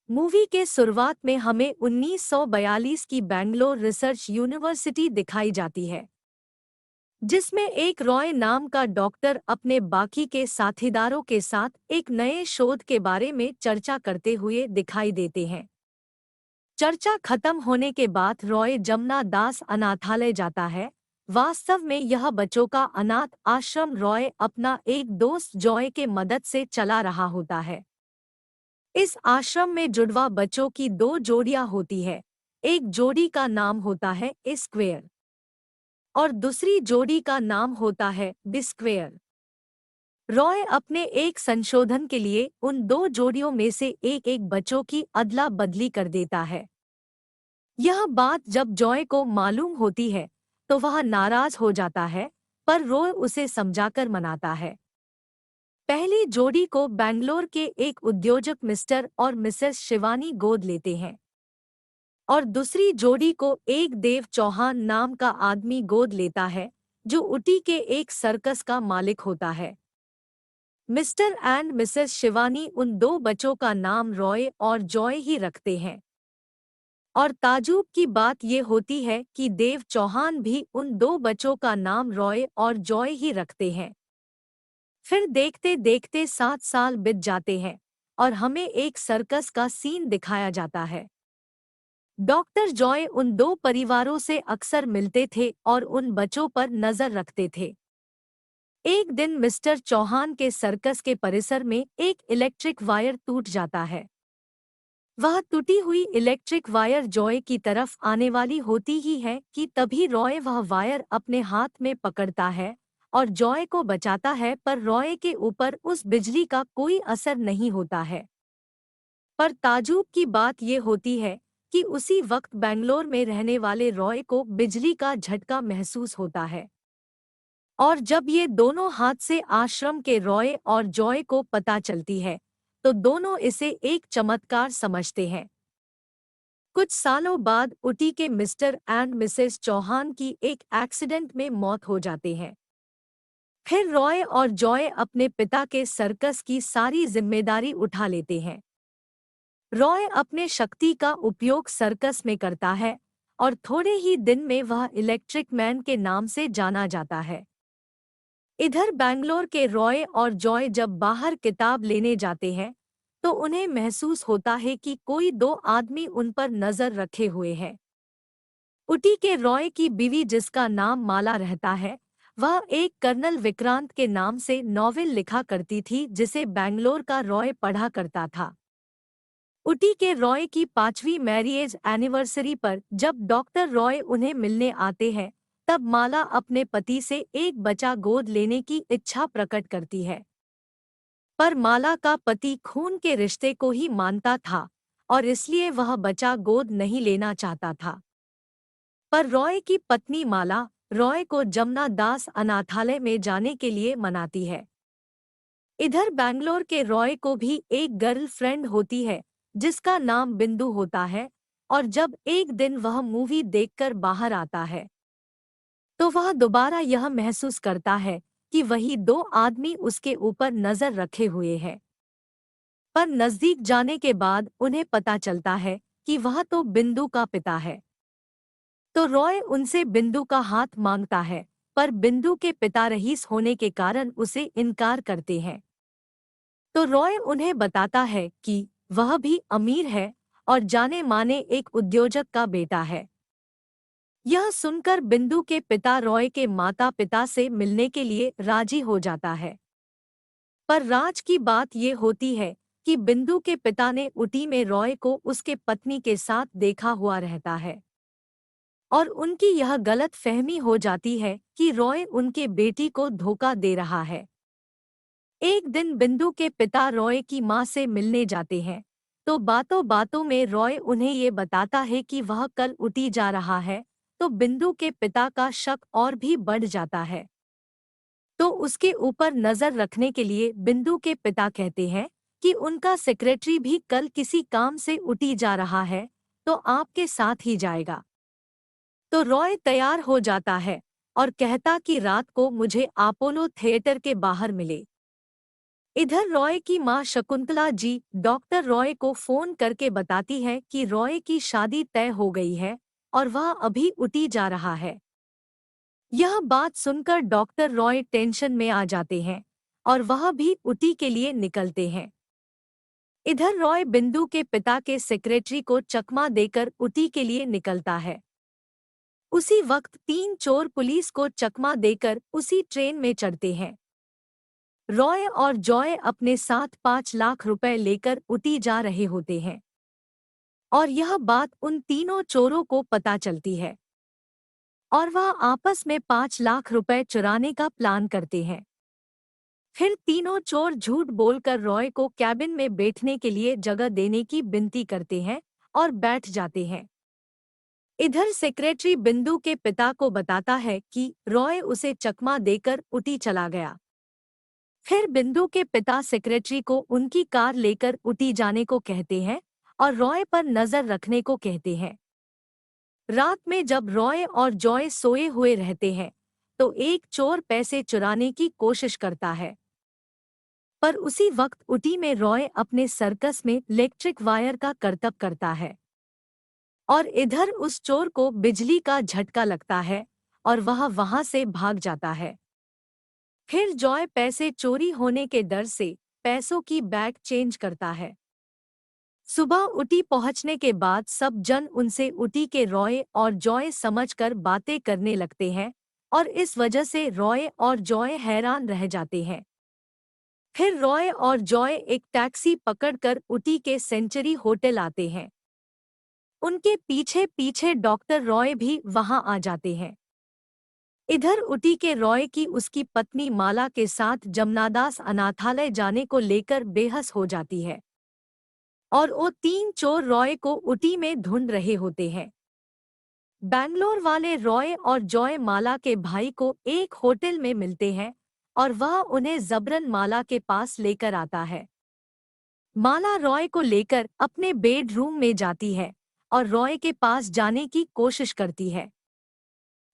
Movie के शुरुआत में हमें 1942 की बैंगलोर रिसर्च यूनिवर्सिटी दिखाई जाती है, जिसमें एक रॉय नाम का डॉक्टर अपने बाकी के साथीदारों के साथ एक नए शोध के बारे में चर्चा करते हुए दिखाई देते हैं। चर्चा खत्म होने के बाद रॉय जमुना दास अनाथालय जाता है। वास्तव में यह बच्चों का अनाथ आश्रम रॉय अपना एक दोस्त जॉय के मदद से चला रहा होता है। इस आश्रम में जुड़वा बच्चों की दो जोड़ियां होती है। एक जोड़ी का नाम होता है ए स्क्वेयर और दूसरी जोड़ी का नाम होता है बी स्क्वेयर। रॉय अपने एक संशोधन के लिए उन दो जोड़ियों में से एक एक बच्चों की अदला बदली कर देता है। यह बात जब जॉय को मालूम होती है तो वह नाराज हो जाता है, पर रॉय उसे समझाकर मनाता है। पहली जोड़ी को बैंगलोर के एक उद्योजक मिस्टर और मिसेस शिवानी गोद लेते हैं और दूसरी जोड़ी को एक देव चौहान नाम का आदमी गोद लेता है, जो ऊटी के एक सर्कस का मालिक होता है। मिस्टर एंड मिसेस शिवानी उन दो बच्चों का नाम रॉय और जॉय ही रखते हैं। और ताजुब की बात ये होती है कि देव चौहान भी उन दो बच्चों का नाम रॉय और जॉय ही रखते हैं। फिर देखते देखते 7 साल बीत जाते हैं और हमें एक सर्कस का सीन दिखाया जाता है। डॉक्टर जॉय उन दो परिवारों से अक्सर मिलते थे और उन बच्चों पर नजर रखते थे। एक दिन मिस्टर चौहान के सर्कस के परिसर में एक इलेक्ट्रिक वायर टूट जाता है। वह टूटी हुई इलेक्ट्रिक वायर जॉय की तरफ आने वाली होती ही है कि तभी रॉय वह वायर अपने हाथ में पकड़ता है और जॉय को बचाता है, पर रॉय के ऊपर उस बिजली का कोई असर नहीं होता है। पर ताजुब की बात ये होती है कि उसी वक्त बेंगलोर में रहने वाले रॉय को बिजली का झटका महसूस होता है और जब ये दोनों हादसे आश्रम के रॉय और जॉय को पता चलती है तो दोनों इसे एक चमत्कार समझते हैं। कुछ सालों बाद ऊटी के मिस्टर एंड मिसेस चौहान की एक एक्सीडेंट में मौत हो जाते हैं। फिर रॉय और जॉय अपने पिता के सर्कस की सारी जिम्मेदारी उठा लेते हैं। रॉय अपने शक्ति का उपयोग सर्कस में करता है और थोड़े ही दिन में वह इलेक्ट्रिक मैन के नाम से जाना जाता है। इधर बैंगलोर के रॉय और जॉय जब बाहर किताब लेने जाते हैं तो उन्हें महसूस होता है कि कोई दो आदमी उन पर नजर रखे हुए हैं। ऊटी के रॉय की बीवी, जिसका नाम माला रहता है, वह एक कर्नल विक्रांत के नाम से नॉवेल लिखा करती थी जिसे बैंगलोर का रॉय पढ़ा करता था। ऊटी के रॉय की 5वीं मैरिएज एनिवर्सरी पर जब डॉक्टर रॉय उन्हें मिलने आते हैं तब माला अपने पति से एक बच्चा गोद लेने की इच्छा प्रकट करती है। पर माला का पति खून के रिश्ते को ही मानता था और इसलिए वह बच्चा गोद नहीं लेना चाहता था। पर रॉय की पत्नी माला रॉय को जमुना दास अनाथालय में जाने के लिए मनाती है। इधर बैंगलोर के रॉय को भी एक गर्लफ्रेंड होती है जिसका नाम बिंदु होता है और जब एक दिन वह मूवी देखकर बाहर आता है तो वह दोबारा यह महसूस करता है कि वही दो आदमी उसके ऊपर नजर रखे हुए हैं। पर नजदीक जाने के बाद उन्हें पता चलता है कि वह तो बिंदु का पिता है। तो रॉय उनसे बिंदु का हाथ मांगता है, पर बिंदु के पिता रईस होने के कारण उसे इनकार करते हैं। तो रॉय उन्हें बताता है कि वह भी अमीर है और जाने माने एक उद्योजक का बेटा है। यह सुनकर बिंदु के पिता रॉय के माता पिता से मिलने के लिए राजी हो जाता है। पर राज की बात ये होती है कि बिंदु के पिता ने ऊटी में रॉय को उसके पत्नी के साथ देखा हुआ रहता है और उनकी यह गलत फहमी हो जाती है कि रॉय उनके बेटी को धोखा दे रहा है। एक दिन बिंदु के पिता रॉय की मां से मिलने जाते हैं तो बातों बातों में रॉय उन्हें ये बताता है कि वह कल ऊटी जा रहा है, तो बिंदु के पिता का शक और भी बढ़ जाता है। तो उसके ऊपर नजर रखने के लिए बिंदु के पिता कहते हैं कि उनका सेक्रेटरी भी कल किसी काम से ऊटी जा रहा है, तो आपके साथ ही जाएगा। तो रॉय तैयार हो जाता है और कहता कि रात को मुझे अपोलो थिएटर के बाहर मिले। इधर रॉय की मां शकुंतला जी डॉक्टर रॉय को फोन करके बताती है कि रॉय की शादी तय हो गई है और वह अभी उटी जा रहा है। यह बात सुनकर डॉक्टर रॉय टेंशन में आ जाते हैं और वह भी उटी के लिए निकलते हैं। इधर रॉय बिंदु के पिता के सेक्रेटरी को चकमा देकर उटी के लिए निकलता है। उसी वक्त 3 चोर पुलिस को चकमा देकर उसी ट्रेन में चढ़ते हैं। रॉय और जॉय अपने साथ 5 लाख रुपए लेकर उटी जा रहे होते हैं और यह बात उन तीनों चोरों को पता चलती है और वह आपस में 5 लाख रुपए चुराने का प्लान करते हैं। फिर तीनों चोर झूठ बोलकर रॉय को कैबिन में बैठने के लिए जगह देने की विनती करते हैं और बैठ जाते हैं। इधर सेक्रेटरी बिंदु के पिता को बताता है कि रॉय उसे चकमा देकर उटी चला गया। फिर बिंदु के पिता सेक्रेटरी को उनकी कार लेकर उटी जाने को कहते हैं और रॉय पर नजर रखने को कहते हैं। रात में जब रॉय और जॉय सोए हुए रहते हैं तो एक चोर पैसे चुराने की कोशिश करता है, पर उसी वक्त उटी में रॉय अपने सर्कस में इलेक्ट्रिक वायर का करतब करता है और इधर उस चोर को बिजली का झटका लगता है और वह वहां से भाग जाता है। फिर जॉय पैसे चोरी होने के डर से पैसों की बैग चेंज करता है। सुबह उटी पहुंचने के बाद सब जन उनसे उटी के रॉय और जॉय समझकर बातें करने लगते हैं और इस वजह से रॉय और जॉय हैरान रह जाते हैं। फिर रॉय और जॉय एक टैक्सी पकड़कर उटी के सेंचुरी होटल आते हैं। उनके पीछे पीछे डॉक्टर रॉय भी वहां आ जाते हैं। इधर उटी के रॉय की उसकी पत्नी माला के साथ जमनादास अनाथालय जाने को लेकर बेहस हो जाती है और वो 3 चोर रॉय को उटी में ढूंढ रहे होते हैं। बैंगलोर वाले रॉय और जॉय माला के भाई को एक होटल में मिलते हैं और वह उन्हें जबरन माला के पास लेकर आता है। माला रॉय को लेकर अपने बेडरूम में जाती है और रॉय के पास जाने की कोशिश करती है।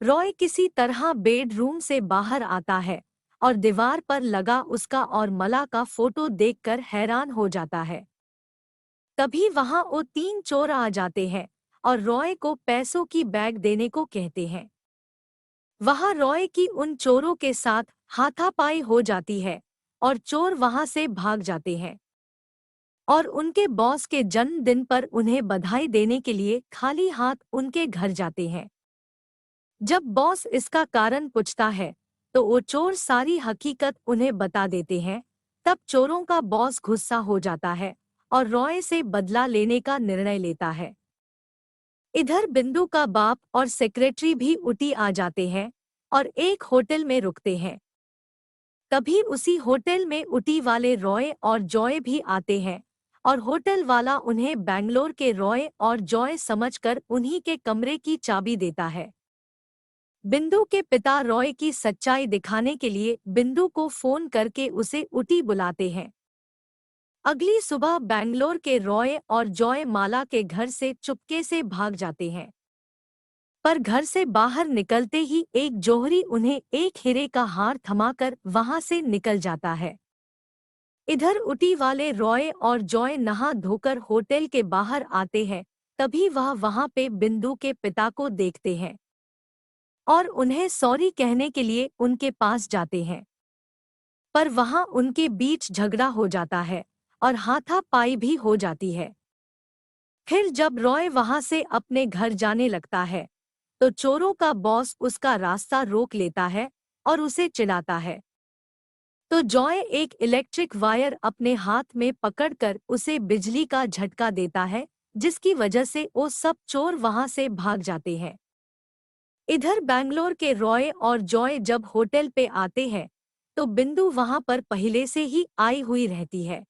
रॉय किसी तरह बेडरूम से बाहर आता है और दीवार पर लगा उसका और माला का फोटो देखकर हैरान हो जाता है। तभी वहां वो 3 चोर आ जाते हैं और रॉय को पैसों की बैग देने को कहते हैं। वहां रॉय की उन चोरों के साथ हाथापाई हो जाती है और चोर वहां से भाग जाते हैं और उनके बॉस के जन्मदिन पर उन्हें बधाई देने के लिए खाली हाथ उनके घर जाते हैं। जब बॉस इसका कारण पूछता है तो वो चोर सारी हकीकत उन्हें बता देते हैं। तब चोरों का बॉस गुस्सा हो जाता है और रॉय से बदला लेने का निर्णय लेता है। इधर बिंदु का बाप और सेक्रेटरी भी उटी आ जाते हैं और एक होटल में रुकते हैं। तभी उसी होटल में उटी वाले रॉय और जॉय भी आते हैं और होटल वाला उन्हें बैंगलोर के रॉय और जॉय समझकर उन्हीं के कमरे की चाबी देता है। बिंदु के पिता रॉय की सच्चाई दिखाने के लिए बिंदु को फोन करके उसे उटी बुलाते हैं। अगली सुबह बैंगलोर के रॉय और जॉय माला के घर से चुपके से भाग जाते हैं, पर घर से बाहर निकलते ही एक जौहरी उन्हें एक हीरे का हार थमाकर वहां से निकल जाता है। इधर उटी वाले रॉय और जॉय नहा धोकर होटल के बाहर आते हैं। तभी वह वहां पे बिंदु के पिता को देखते हैं और उन्हें सॉरी कहने के लिए उनके पास जाते हैं, पर वहां उनके बीच झगड़ा हो जाता है और हाथापाई भी हो जाती है। फिर जब रॉय वहां से अपने घर जाने लगता है तो चोरों का बॉस उसका रास्ता रोक लेता है और उसे चिढ़ाता है। तो जॉय एक इलेक्ट्रिक वायर अपने हाथ में पकड़कर उसे बिजली का झटका देता है, जिसकी वजह से वो सब चोर वहां से भाग जाते हैं। इधर बैंगलोर के रॉय और जॉय जब होटल पे आते हैं तो बिंदु वहां पर पहले से ही आई हुई रहती है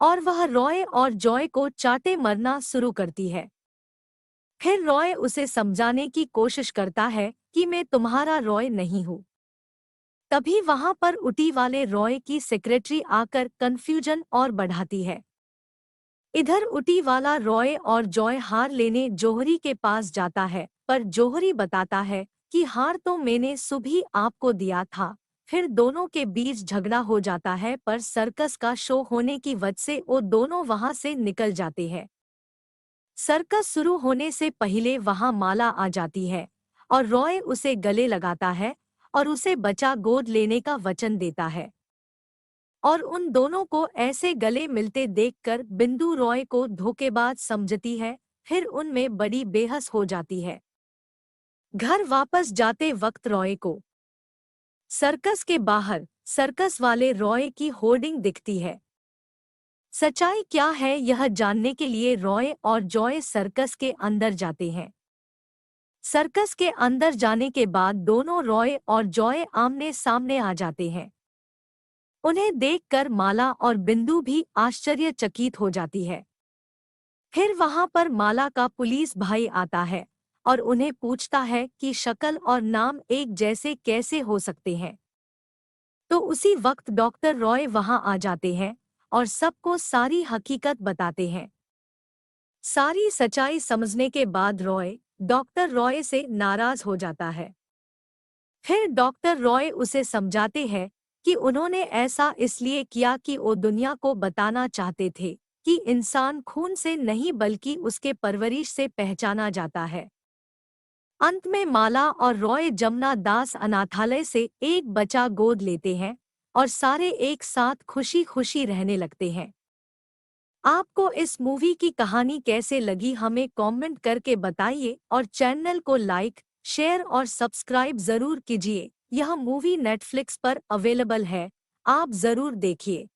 और वह रॉय और जॉय को चाटे मरना शुरू करती है। फिर रॉय उसे समझाने की कोशिश करता है कि मैं तुम्हारा रॉय नहीं हूँ। तभी वहां पर उटी वाले रॉय की सेक्रेटरी आकर कंफ्यूजन और बढ़ाती है। इधर उटी वाला रॉय और जॉय हार लेने जौहरी के पास जाता है, पर जौहरी बताता है कि हार तो मैंने सुबह आपको दिया था, फिर दोनों के बीच झगड़ा हो जाता है, पर सर्कस का शो होने की वजह से वो दोनों वहां से निकल जाते हैं। सर्कस शुरू होने से पहले वहां माला आ जाती है और रॉय उसे गले लगाता है और उसे बचा गोद लेने का वचन देता है। और उन दोनों को ऐसे गले मिलते देखकर बिंदु रॉय को धोखेबाज समझती है। फिर उनमें बड़ी बेहस हो जाती है। घर वापस जाते वक्त रॉय को सर्कस के बाहर सर्कस वाले रॉय की होर्डिंग दिखती है। सच्चाई क्या है यह जानने के लिए रॉय और जॉय सर्कस के अंदर जाते हैं। सर्कस के अंदर जाने के बाद दोनों रॉय और जॉय आमने सामने आ जाते हैं। उन्हें देखकर माला और बिंदु भी आश्चर्यचकित हो जाती है। फिर वहां पर माला का पुलिस भाई आता है और उन्हें पूछता है कि शक्ल और नाम एक जैसे कैसे हो सकते हैं। तो उसी वक्त डॉक्टर रॉय वहां आ जाते हैं और सबको सारी हकीकत बताते हैं। सारी सच्चाई समझने के बाद रॉय डॉक्टर रॉय से नाराज हो जाता है। फिर डॉक्टर रॉय उसे समझाते हैं कि उन्होंने ऐसा इसलिए किया कि वो दुनिया को बताना चाहते थे कि इंसान खून से नहीं बल्कि उसके परवरिश से पहचाना जाता है। अंत में माला और रॉय जमुना दास अनाथालय से एक बच्चा गोद लेते हैं और सारे एक साथ खुशी खुशी रहने लगते हैं। आपको इस मूवी की कहानी कैसे लगी हमें कमेंट करके बताइए और चैनल को लाइक, शेयर और सब्सक्राइब जरूर कीजिए। यह मूवी नेटफ्लिक्स पर अवेलेबल है, आप जरूर देखिए।